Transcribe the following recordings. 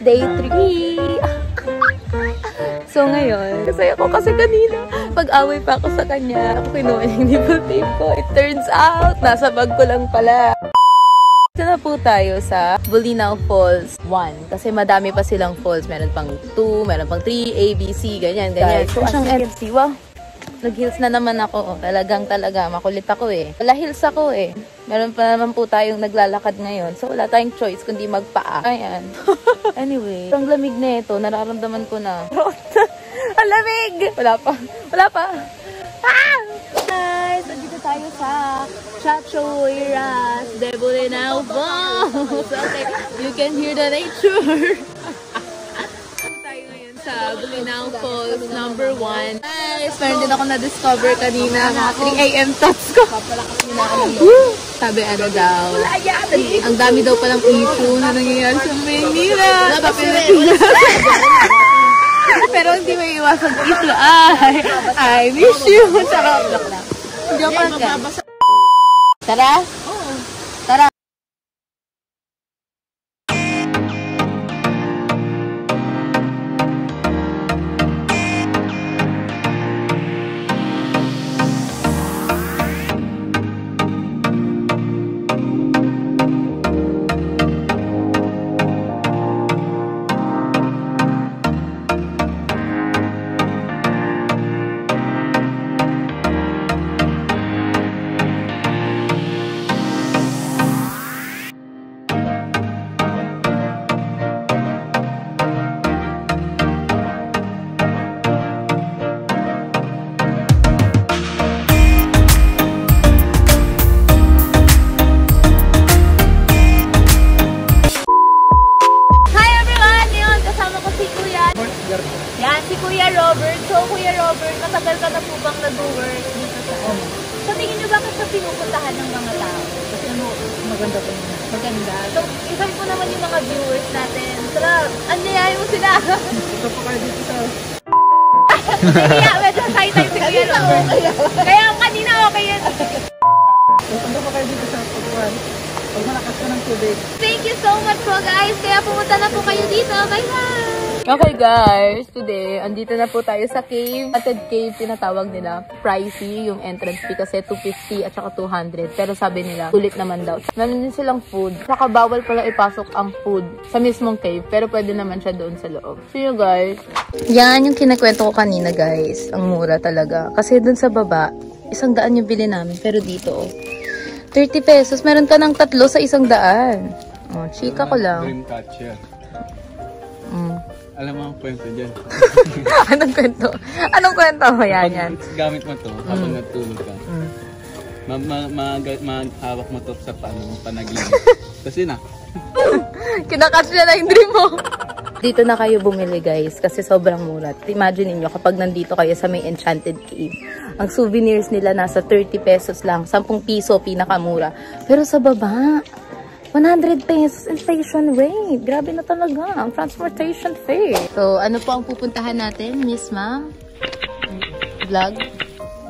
Day 3! So ngayon, kasi ako kasi kanina, pag-away pa ako sa kanya, ako kinuha yung nipple tape ko. It turns out, nasa bag ko lang pala. Ito na po tayo sa Bolinao Falls 1. Kasi madami pa silang falls. Meron pang 2, meron pang 3, A, B, C, ganyan, ganyan. So, siyang LC, wow. Nag-heels na naman ako. Talagang makulit ako eh. Wala heels ako eh. Meron pa naman po tayong naglalakad ngayon. So, wala tayong choice kundi magpaa. Ayan. Anyway, ang lamig na ito. Nararamdaman ko na. Ang lamig! Wala pa. Wala pa. Ah! Guys, nandito tayo sa Chachoiras de Bolinao Falls. Okay, you can hear the nature. Tayo ngayon sa Bolinao Falls number 1. Guys, meron din ako na-discover kanina. Mga 3 AM thoughts ko. Sabi ano daw. Ang dami daw palang issue na nangyayari sa Manila. Pero hindi may iwasan issue. I miss you. Sarap. Joke lang ka. Tara? Oo. Tara. Yan, si Kuya Robert. So, Kuya Robert, matagal ka na po bang nag-work dito sa ano? So, tingin nyo bakit sa pinupuntahan ng mga tao? Kasi ano, maganda po naman. Maganda. So, isang po naman yung mga viewers natin. Sarap! Anyayahin mo sila! Ito po kayo dito sa... Kaya, medyo shy time si Kuya Robert. Kaya kanina okay yan. Ito po kayo dito sa pagkuhan. Pag malakas ka ng tubig. Thank you so much po guys. Kaya pumunta na po kayo dito. Bye-bye! Okay guys, today, andito na po tayo sa cave. Haunted cave, tinatawag nila. Pricey yung entrance fee kasi 250 at saka 200. Pero sabi nila, sulit naman daw. Meron din silang food. Saka bawal pala ipasok ang food sa mismong cave. Pero pwede naman siya doon sa loob. See you guys. Yan yung kinakwento ko kanina guys. Ang mura talaga. Kasi doon sa baba, 100 yung bili namin. Pero dito, 30 pesos. Meron ka ng 3 sa 100. Oh, chika ko lang. Dream catcher. Alam mo ang kwento dyan. Anong kwento? Anong kwento mo? Yan. Gamit mo to habang natulog ka. Mahawak mo to sa panaginip. Kasi na. Kinakatch na yung dream mo. Dito na kayo bumili guys kasi sobrang mura. Imagine niyo kapag nandito kayo sa may Enchanted Cave. Ang souvenirs nila nasa 30 pesos lang. 10 piso pinakamura. Pero sa baba, 100 pesos inflation rate. Grabe na talaga ang transportation fare. So, ano po ang pupuntahan natin, Miss Ma'am? Vlog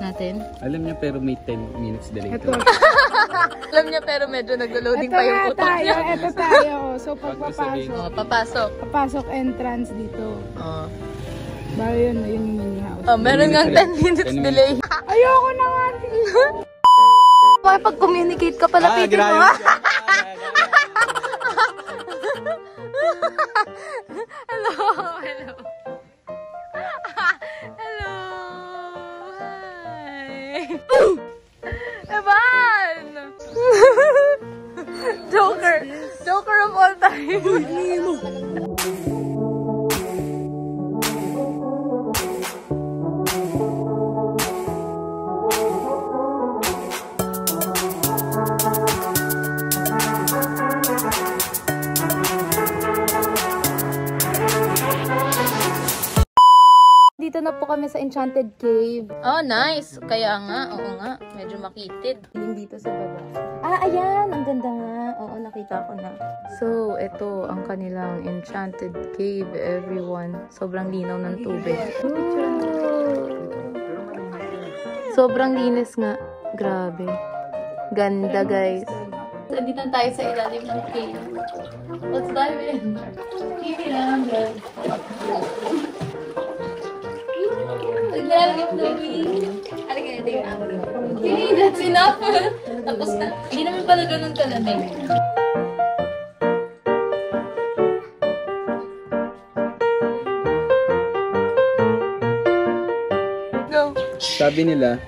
natin. Alam niya pero may 10 minutes delay. Alam niya pero medyo nag-loading pa yung utak niya. Ito tayo. So, pagpapasok. Papasok. Papasok entrance dito. Bago yun yung mini house. Meron nga 10 minutes delay. Ayoko na nga. Makipag-communicate ka pala, pitin mo. Hello. Hello. Hello. Hi. Evan! Joker. Joker of all time. Dito na po kami sa Enchanted Cave. Oh, nice! Kaya nga, oo nga, medyo makitid. Yung dito sa baba. Ayan! Ang ganda nga. Oo, nakita ko na. So, ito ang kanilang Enchanted Cave, everyone. Sobrang linaw ng tubig. Sobrang linis nga. Grabe. Ganda, guys. Andito na tayo sa ilalim ng cave. Let's dive in. Hindi lang, guys. Naglalagap na hindi, that's enough. Tapos na. Hindi naman pala ganun kalamig. Go. Sabi nila,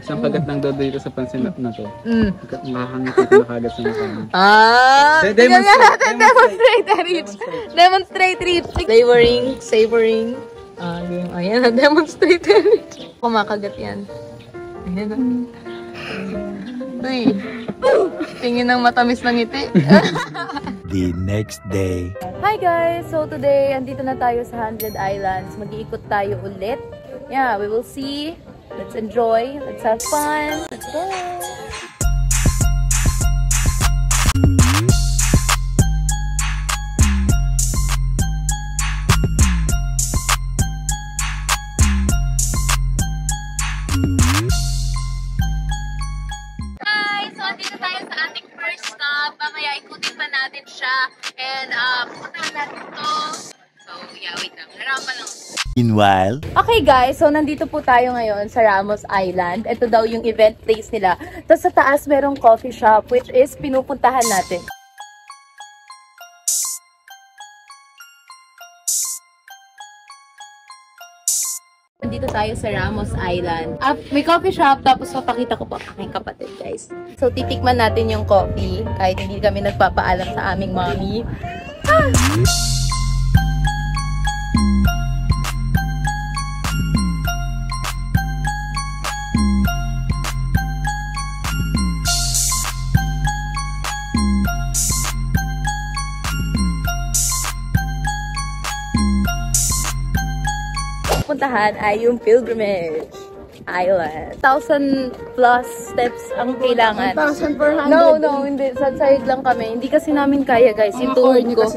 isang kagat lang daw dito sa pansinap na to. Makakangit na kagat sa mukha. Demonstrate reach. Savoring. Ayan na, demonstrate reach. Kumakagat yan. Ayan na. Uy, tingin ng matamis ng ngiti. The next day. Hi guys! So today, andito na tayo sa 100 Islands. Mag-iikot tayo ulit. Yeah, we will see. Let's enjoy. Let's have fun. Let's go! Mamaya ikutin pa natin siya and pupuntahan natin to. So yeah, wait lang. Harapan lang. Meanwhile. Okay guys, so nandito po tayo ngayon sa Ramos Island. Ito daw yung event place nila. Tapos sa taas merong coffee shop which is pinupuntahan natin. Dito tayo sa Ramos Island. May coffee shop, tapos papakita ko po aking kapatid, guys. So, titikman natin yung coffee, kahit hindi kami nagpapaalam sa aming mommy. Puntahan ay yung Pilgrimage Island. 1,000 plus steps ang kailangan. 1,400. No, hindi. Sa side lang kami. Hindi kasi namin kaya, guys. Yung tuhod ko.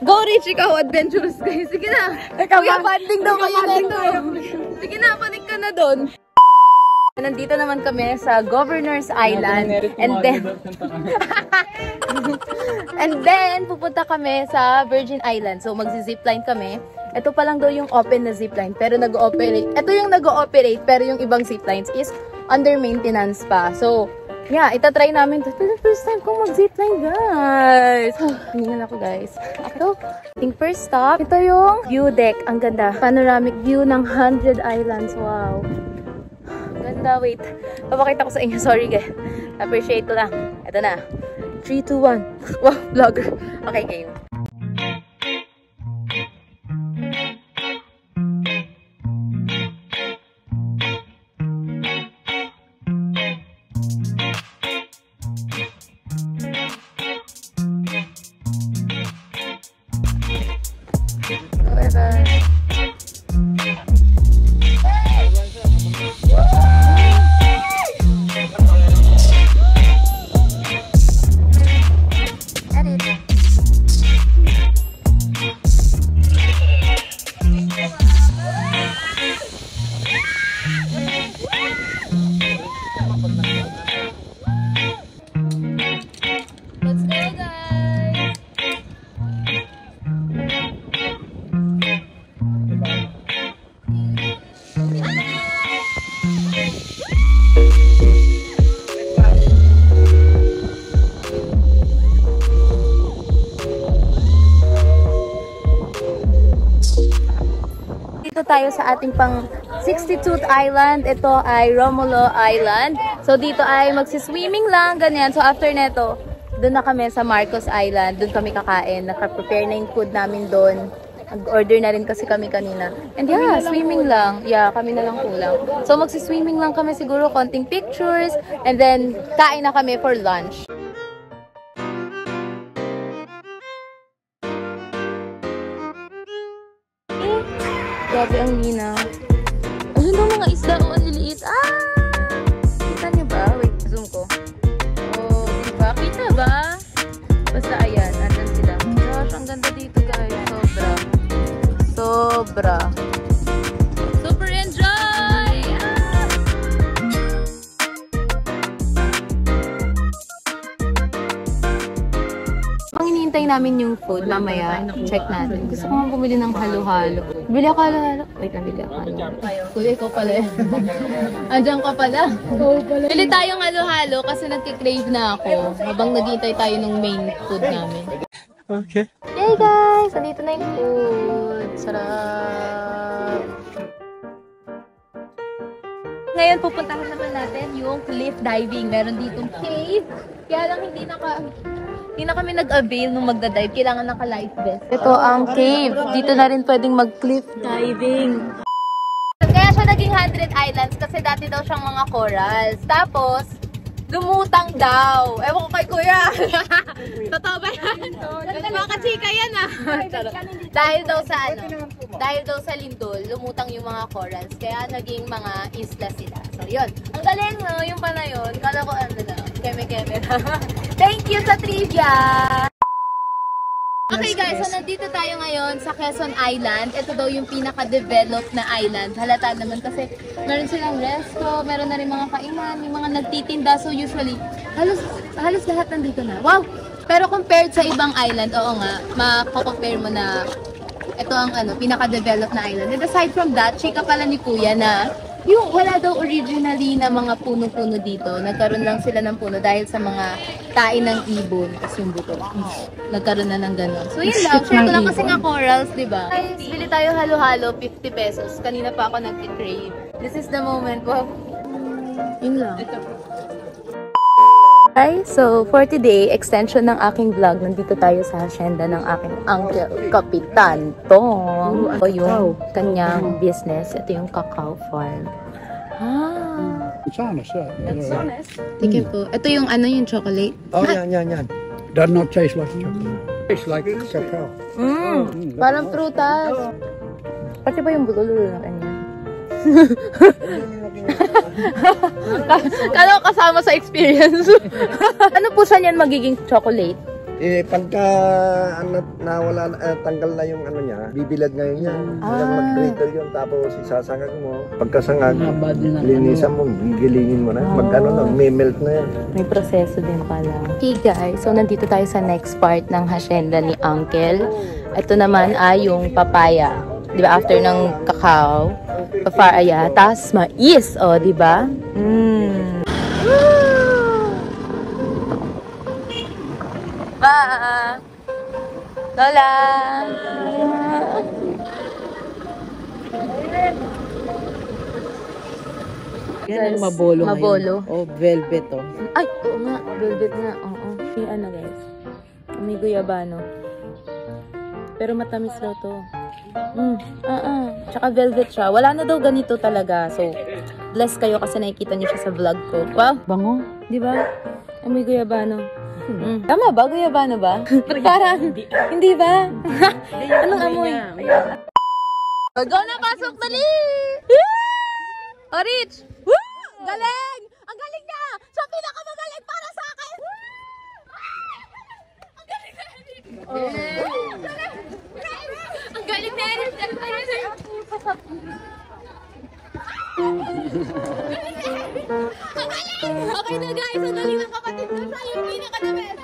Go, Rich! Ikaw, adventurous, guys. Sige na. Kuya, banding daw kayo dito. Sige na, panik ka na doon. Nandito naman kami sa Governor's Island. And then, pupunta kami sa Virgin Island. So, magzi-zipline kami. Ito pa lang daw yung open na zipline, pero nag-ooperate. Ito yung nag-ooperate, pero yung ibang ziplines is under maintenance pa. So, yeah, itatry namin to. Ito first time kong mag-zipline, guys. Hiningan ako, guys. Ito, ating first stop. Ito yung view deck. Ang ganda. Panoramic view ng 100 Islands. Wow. Ganda. Wait. Papakita ko sa inyo. Sorry, guys. Appreciate ko lang. Ito na. 3, 2, 1. Wow, vlogger. Okay, game. Tayo sa ating pang 62th island. Ito ay Romulo Island. So dito ay magsiswimming lang, ganyan. So after neto, doon na kami sa Marcos Island. Doon kami kakain. Naka-prepare na yung food namin doon. Nag-order na rin kasi kami kanina. And yeah, swimming lang. Yeah, kami na lang kulang. So magsiswimming lang kami siguro, konting pictures. And then kain na kami for lunch. Grabe ang linaw. Ayun ang mga isda. Oh, ang liliit. Ah! Kita niyo ba? Wait, zoom ko. Oh, diba? Kita ba? Basta ayan. Andun sila. Gosh, ang ganda dito, guys. Sobra. Super enjoy! Ah! hinihintay namin yung food. Mamaya, check natin. Gusto ko nga bumili ng halo-halo. Bili ako halo-halo. Wait lang, bili ako halo-halo. Kuya, ikaw pala eh. Andiyan ka pala. Bili tayong halo-halo kasi nagkikrave na ako. Habang naghihintay tayo ng main food namin. Okay. Hey guys! Andito na yung food. Sarap! Ngayon, pupuntahan naman natin yung cliff diving. Meron ditong cave. Kaya lang hindi na kami nag-avail nung magda-dive. Kailangan naka-life vest. Ito ang cave. Dito na rin pwedeng mag-cliff diving. Kaya siya naging 100 Islands kasi dati daw siyang mga corals. Tapos, lumutang daw. Ewan ko kay kuya. Totoo ba yan? Mga kachika yan ah. Dahil daw sa lindol, lumutang yung mga corals. Kaya naging mga isla sila. So yun. Ang galing no, yung pa na yun. Kala ko ano na, keme-keme na. Thank you sa trivia! Okay guys, so nandito tayo ngayon sa Quezon Island. Ito daw yung pinaka-developed na island. Halata naman kasi meron silang resto, meron na rin mga kainan, may mga nagtitinda. So usually, halos lahat nandito na. Wow! Pero compared sa ibang island, oo nga, mako-compare mo na ito ang pinaka-developed na island. And aside from that, chika pala ni Kuya na yung wala daw originally na mga puno-puno dito. Nagkaroon lang sila ng puno dahil sa mga tain ng ibon. Kasi yung buto. Nagkaroon na ng gano'n. So yun lang. Share ko lang kasi nga corals, diba? Guys, bili tayo halo-halo, 50 pesos. Kanina pa ako nag-crave. This is the moment. Wow. Yun lang. Hi! So, for today, extension ng aking vlog. Nandito tayo sa hacienda ng aking uncle, Kapitan Tong. Ito yung kanyang business. Ito yung cacao farm. It's honest, yeah. That's honest. Tingin po. Ito yung yung chocolate. Oh, yan. Does not taste like chocolate. Tastes like cacao. Parang prutas. Pati ba yung bulalo ng kanya? Kala ko kasama sa experience. Ano po siya niyan magiging chocolate? Pagka nawala, tanggal na yung niya, bibilad ngayon yan. Hanggang mag-griddle yun, tapos isasangag mo. Pagkasangag, linisan mo, gigilingin mo na. May melt na yan. May proseso din pala. Okay guys, so nandito tayo sa next part ng hacienda ni Uncle. Ito naman ay yung papaya. Diba after ng cacao, papaya, tas mais, o diba? Ba! Lola! Yan ang mabolo. Mabolo. O, velvet o. Ay, oo nga. Velvet nga. Oo. Yung guys. May guyabano. Pero matamis daw to. Tsaka velvet siya. Wala na daw ganito talaga. So, bless kayo kasi nakikita niyo siya sa vlog ko. Wow! Bango. Di ba? May guyabano. Tama ba? Guyabano ba? Parang, hindi ba? Anong amoy? Go na, pasok, dali! Oh, Rich! Galing! Ang galing niya! Siya pinakamagaling para sa akin! Ang galing na, Rich! Ang galing na, Rich! Okay na guys, ang galing ng kapatid ko. Siya yung pinaka-the best.